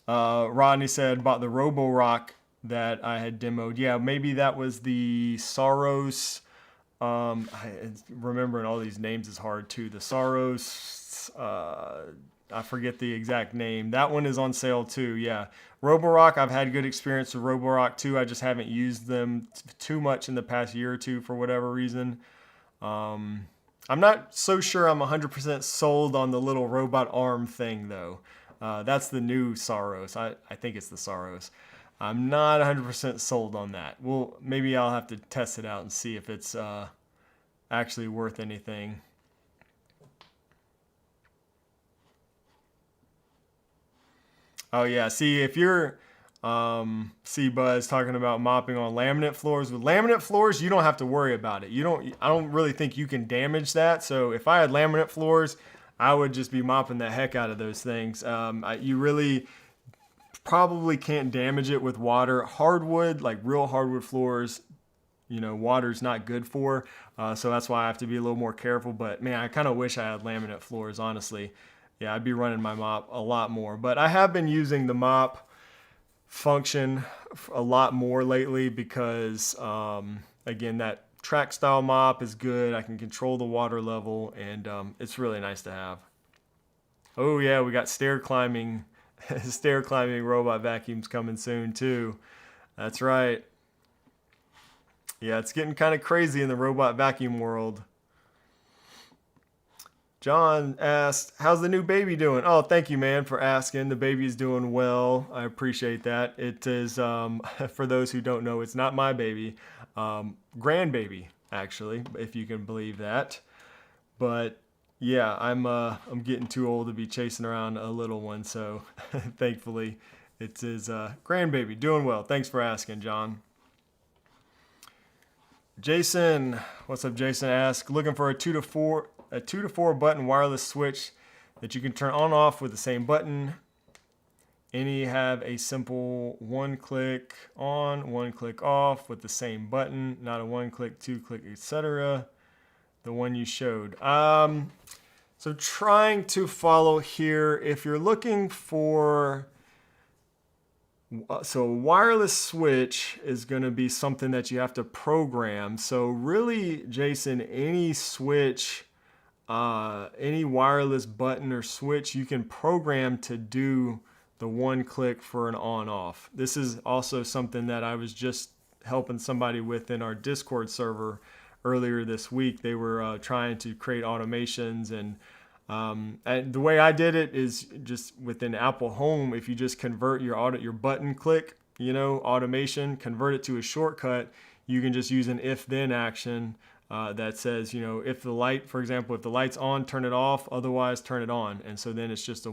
Rodney said about the Roborock that I had demoed. Yeah, maybe that was the Saros. Remembering all these names is hard too. The Saros. I forget the exact name. That one is on sale too. Yeah. Roborock, I've had good experience with Roborock too. I just haven't used them too much in the past year or two for whatever reason. I'm not so sure I'm 100% sold on the little robot arm thing though. That's the new Saros. I think it's the Saros. I'm not 100% sold on that. Well, maybe I'll have to test it out and see if it's actually worth anything. Oh yeah, see if you're Buzz talking about mopping on laminate floors. With laminate floors, you don't have to worry about it. I don't really think you can damage that. So if I had laminate floors, I would just be mopping the heck out of those things. You really probably can't damage it with water. Hardwood, like real hardwood floors, water's not good for. So that's why I have to be a little more careful. But man, I kind of wish I had laminate floors, honestly. Yeah, I'd be running my mop a lot more. But I have been using the mop function a lot more lately because, again, that track style mop is good. I can control the water level, and it's really nice to have. Oh yeah, we got stair climbing robot vacuums coming soon too. That's right. Yeah, it's getting kind of crazy in the robot vacuum world. John asked, how's the new baby doing? Oh, thank you, man, for asking. The baby is doing well. I appreciate that. It is, for those who don't know, it's not my baby. Grandbaby, actually, if you can believe that. But yeah, I'm getting too old to be chasing around a little one, so thankfully it's his grandbaby. Doing well. Thanks for asking, John. Jason, what's up, Jason? Asked, looking for a 2 to 4 button wireless switch that you can turn on off with the same button. Any have a simple 1-click on, 1-click off with the same button, not a 1-click, 2-click, etc. The one you showed. So trying to follow here, if you're looking for, so a wireless switch is going to be something that you have to program. So really, Jason, any switch, any wireless button or switch you can program to do the 1-click for an on-off. This is also something that I was just helping somebody with in our Discord server earlier this week. They were trying to create automations, and the way I did it is just within Apple Home. If you just convert your button click, automation, convert it to a shortcut, you can just use an if-then action that says, if the light, for example, if the light's on, turn it off, otherwise turn it on. And so then it's just a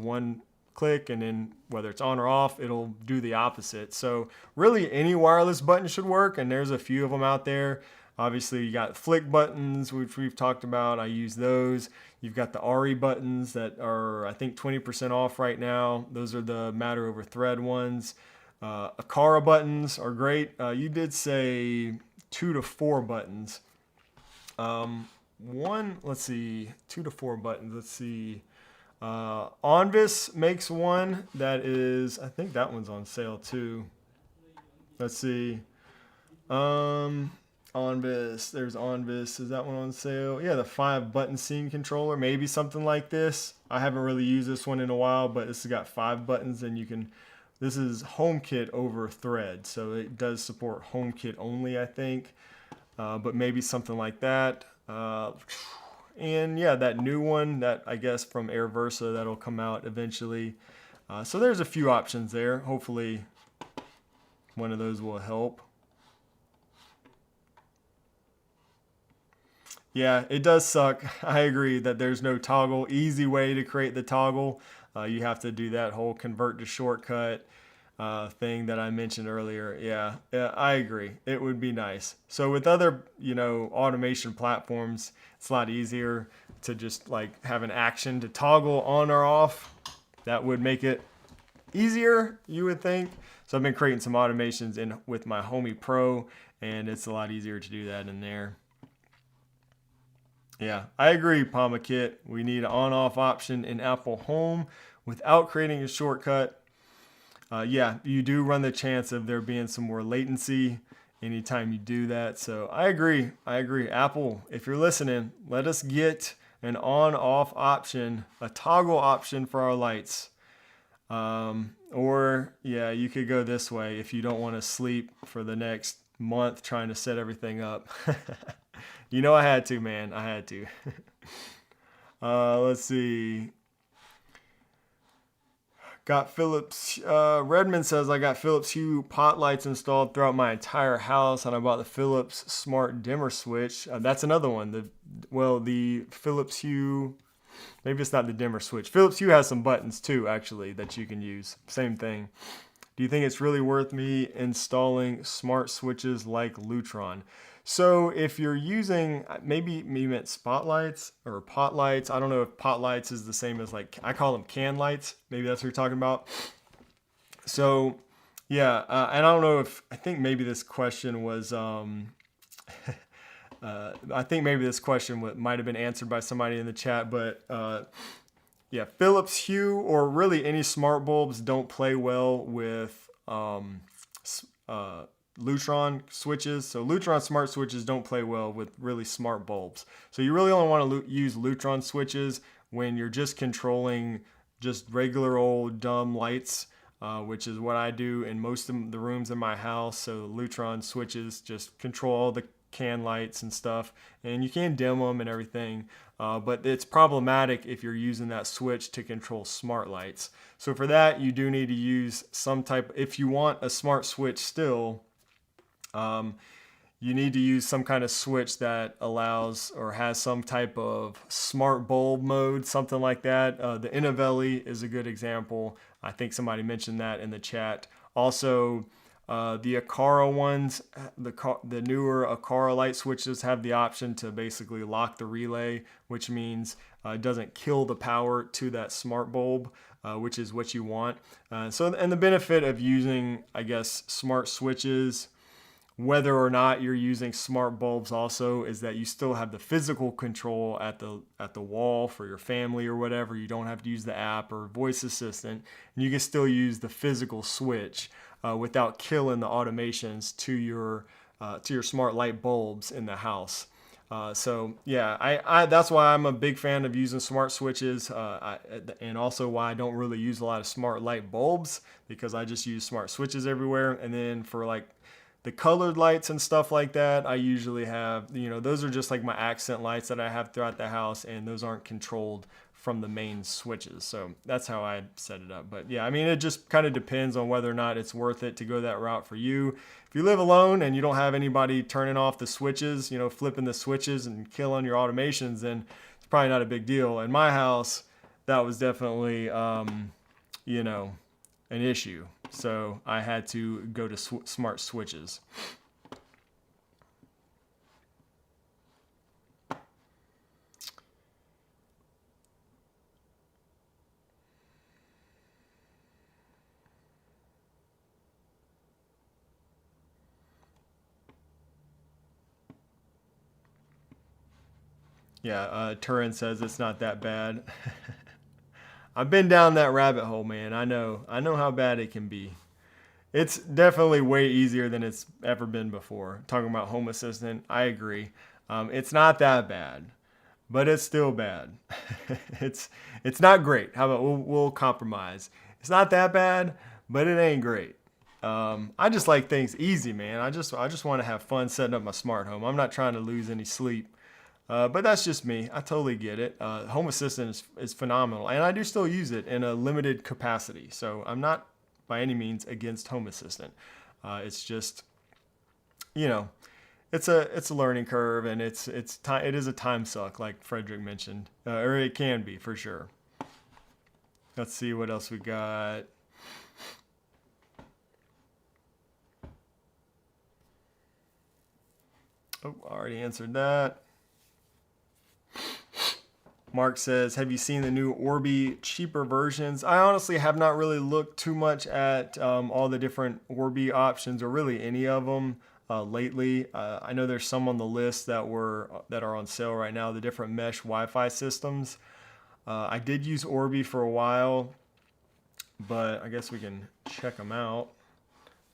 click, and then whether it's on or off, it'll do the opposite. So really any wireless button should work, and there's a few of them out there. Obviously you got flick buttons, which we've talked about. I use those. You've got the RE buttons that are, I think, 20% off right now. Those are the matter over thread ones. Aqara buttons are great. You did say 2 to 4 buttons. Let's see, 2 to 4 buttons. Let's see. Onvis makes one that is, I think that one's on sale too. Let's see. Onvis, there's Onvis. Is that one on sale? Yeah, the 5 button scene controller, maybe something like this. I haven't really used this one in a while, but this has got 5 buttons, and you can, this is HomeKit over Thread, so it does support HomeKit only, I think, but maybe something like that. And yeah, that new one that I guess from AirVersa that'll come out eventually. So there's a few options there. Hopefully one of those will help. Yeah, it does suck. I agree that there's no toggle. Easy way to create the toggle. You have to do that whole convert to shortcut thing that I mentioned earlier. Yeah, I agree. It would be nice. So with other, automation platforms, it's a lot easier to just like have an action to toggle on or off. That would make it easier, you would think. So I've been creating some automations with my Homey Pro, and it's a lot easier to do that in there. Yeah, I agree, PalmaKit. We need an on-off option in Apple Home without creating a shortcut. Yeah, you do run the chance of there being some more latency anytime you do that. So I agree. Apple, if you're listening, let us get an on-off option, a toggle option for our lights. Or yeah, you could go this way if you don't want to sleep for the next month trying to set everything up. I had to, man. I had to. Let's see. Got Philips. Redmond says, I got Philips Hue pot lights installed throughout my entire house, and I bought the Philips Smart Dimmer Switch. That's another one. The Philips Hue. Maybe it's not the dimmer switch. Philips Hue has some buttons too, actually, that you can use. Same thing. Do you think it's really worth me installing smart switches like Lutron? So if you're using, maybe you meant spotlights or pot lights. I don't know if pot lights is the same as I call them can lights. Maybe that's what you're talking about. So yeah, and I don't know I think maybe this question was, I think maybe this question might have been answered by somebody in the chat, but yeah, Philips Hue or really any smart bulbs don't play well with Lutron switches. So Lutron smart switches don't play well with really smart bulbs. So you really only want to use Lutron switches when you're just controlling just regular old dumb lights, which is what I do in most of the rooms in my house. So Lutron switches just control all the can lights and stuff, and you can dim them and everything, but it's problematic if you're using that switch to control smart lights. So for that, you do need to use some type, if you want a smart switch still, you need to use some kind of switch that allows or has some type of smart bulb mode, something like that. The Innovelli is a good example. I think somebody mentioned that in the chat. Also, the Aqara ones, the newer Aqara light switches have the option to basically lock the relay, which means it doesn't kill the power to that smart bulb, which is what you want. And the benefit of using, I guess, smart switches, whether or not you're using smart bulbs also, is that you still have the physical control at the wall for your family or whatever. You don't have to use the app or voice assistant, and you can still use the physical switch without killing the automations to your smart light bulbs in the house. So yeah, I that's why I'm a big fan of using smart switches, and also why I don't really use a lot of smart light bulbs, because I just use smart switches everywhere. And then for like the colored lights and stuff like that, I usually have, those are just like my accent lights that I have throughout the house, and those aren't controlled from the main switches. So that's how I set it up. But yeah, I mean, it just kind of depends on whether or not it's worth it to go that route for you. If you live alone and you don't have anybody turning off the switches, flipping the switches and killing your automations, then it's probably not a big deal. In my house, that was definitely you know, an issue. So I had to go to smart switches. Yeah, Turin says it's not that bad. I've been down that rabbit hole, man. I know how bad it can be. It's definitely way easier than it's ever been before. Talking about Home Assistant, I agree. It's not that bad, but it's still bad. it's it's not great. How about we'll compromise? It's not that bad, but it ain't great. I just like things easy, man. I just want to have fun setting up my smart home. I'm not trying to lose any sleep. But that's just me. I totally get it. Home Assistant is phenomenal, and I do still use it in a limited capacity. So I'm not by any means against Home Assistant. It's just, you know, it's a learning curve, and it is a time suck, like Frederick mentioned, or it can be for sure. Let's see what else we got. Oh, I already answered that. Mark says, have you seen the new Orbi cheaper versions? I honestly have not really looked too much at all the different Orbi options, or really any of them lately. I know there's some on the list that are on sale right now, the different mesh Wi-Fi systems. I did use Orbi for a while, but I guess we can check them out.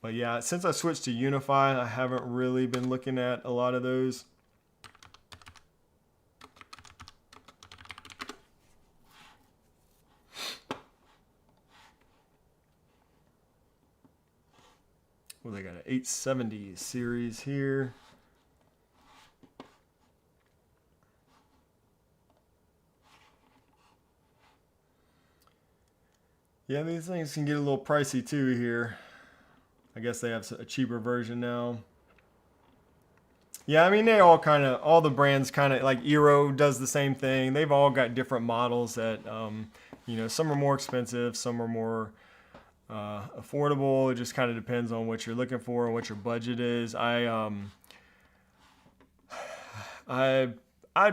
But yeah, since I switched to Unify, I haven't really been looking at a lot of those. Well, they got an 870 series here. Yeah, these things can get a little pricey too here. I guess they have a cheaper version now. Yeah, I mean, all the brands kind of, like Eero does the same thing. They've all got different models that, some are more expensive, some are more affordable. It just kind of depends on what you're looking for and what your budget is. I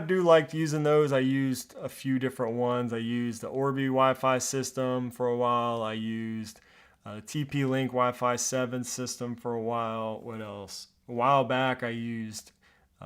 do like using those. I used a few different ones. I used the Orbi Wi-Fi system for a while. I used TP-Link Wi-Fi 7 system for a while. What else? A while back, I used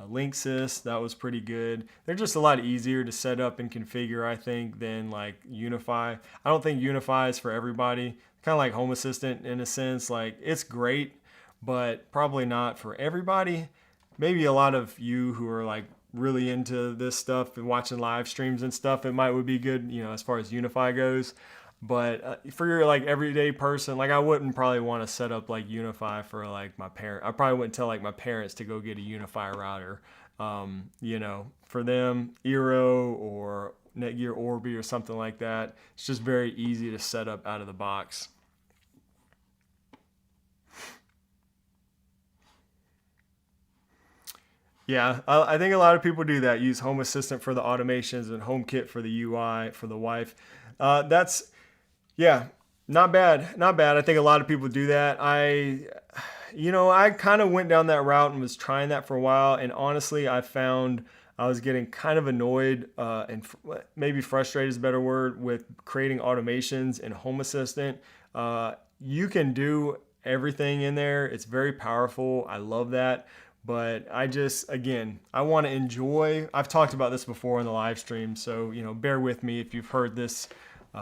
Linksys. That was pretty good. They're just a lot easier to set up and configure, I think, than like Unify. I don't think Unify is for everybody. Kind of like Home Assistant in a sense. Like, it's great, but probably not for everybody. Maybe a lot of you who are like really into this stuff and watching live streams and stuff, it would be good, as far as Unify goes. But for your like everyday person, like I wouldn't probably want to set up like Unify for like my parent. I probably wouldn't tell like my parents to go get a Unify router. For them, Eero or Netgear Orbi or something like that, it's just very easy to set up out of the box. Yeah, I think a lot of people do that. Use Home Assistant for the automations and HomeKit for the UI for the wife. That's Yeah, not bad, not bad. I think a lot of people do that. I kind of went down that route and was trying that for a while, and honestly, I found I was getting kind of annoyed maybe frustrated is a better word with creating automations in Home Assistant. You can do everything in there. It's very powerful. I love that. But again, I want to enjoy. I've talked about this before in the live stream, so bear with me if you've heard this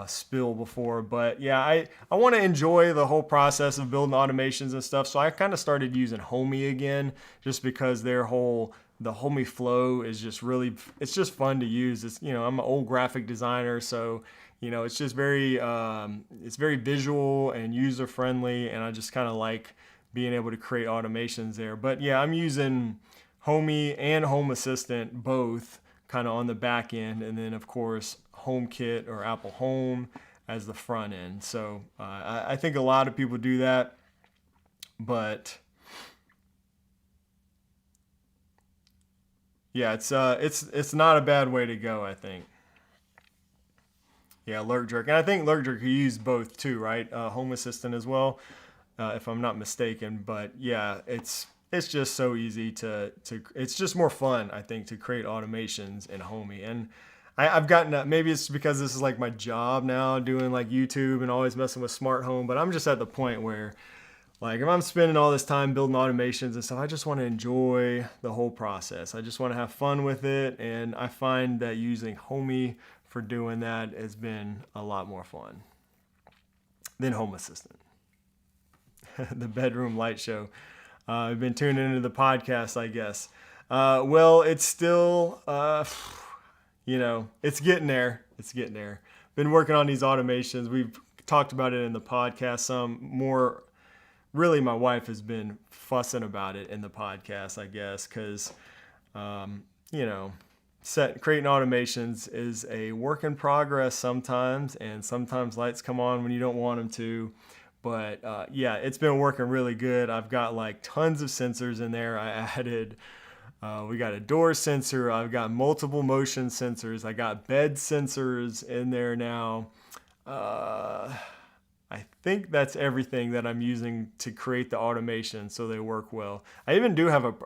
spill before. But yeah, I want to enjoy the whole process of building automations and stuff. So I kind of started using Homey again, just because the Homey flow is just it's just fun to use. I'm an old graphic designer, so it's just it's very visual and user friendly, and I just kind of like being able to create automations there. But yeah, I'm using Homey and Home Assistant both kind of on the back end, and then of course HomeKit or Apple Home as the front end. So I think a lot of people do that, but yeah, it's not a bad way to go, I think. Yeah, Alert Jerk. And I think Alert Jerk, you use both too, right? Home Assistant as well, if I'm not mistaken. But yeah, it's just so easy to it's just more fun, I think, to create automations in Homey. And I've gotten, maybe it's because this is like my job now, doing like YouTube and always messing with smart home, but I'm just at the point where, like, if I'm spending all this time building automations and stuff, I just want to enjoy the whole process. I just want to have fun with it. And I find that using Homey for doing that has been a lot more fun than Home Assistant. The bedroom light show. I've been tuning into the podcast, I guess. Well, it's still, it's getting there. It's getting there. Been working on these automations. We've talked about it in the podcast some more. Really, my wife has been fussing about it in the podcast, I guess, because, creating automations is a work in progress sometimes, and sometimes lights come on when you don't want them to. But it's been working really good. I've got like tons of sensors in there. I added, we got a door sensor. I've got multiple motion sensors. I got bed sensors in there now. I think that's everything that I'm using to create the automation so they work well. I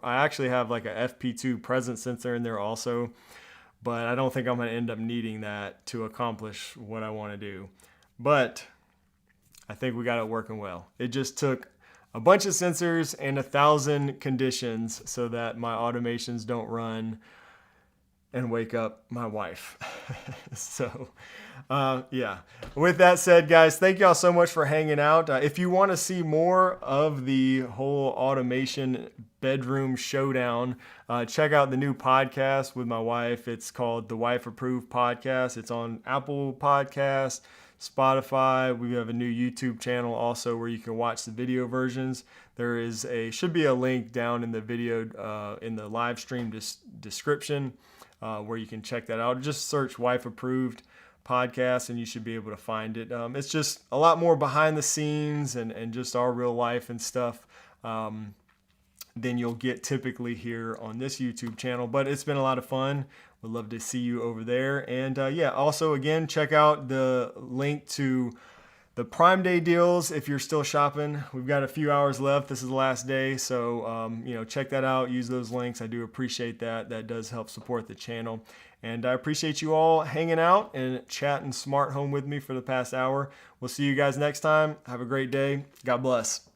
actually have like a FP2 presence sensor in there also, but I don't think I'm going to end up needing that to accomplish what I want to do. But I think we got it working well. It just took a bunch of sensors and 1,000 conditions so that my automations don't run and wake up my wife. So, with that said, guys, thank y'all so much for hanging out. If you want to see more of the whole automation bedroom showdown, check out the new podcast with my wife. It's called the Wife Approved Podcast. It's on Apple Podcasts, Spotify. We have a new YouTube channel also where you can watch the video versions. There should be a link down in the video, in the live stream description, where you can check that out. Just search Wife Approved Podcast and you should be able to find it. It's just a lot more behind the scenes and just our real life and stuff than you'll get typically here on this YouTube channel. But it's been a lot of fun. Would love to see you over there. And also again, check out the link to the Prime Day deals if you're still shopping. We've got a few hours left. This is the last day. So, check that out. Use those links. I do appreciate that. That does help support the channel. And I appreciate you all hanging out and chatting smart home with me for the past hour. We'll see you guys next time. Have a great day. God bless.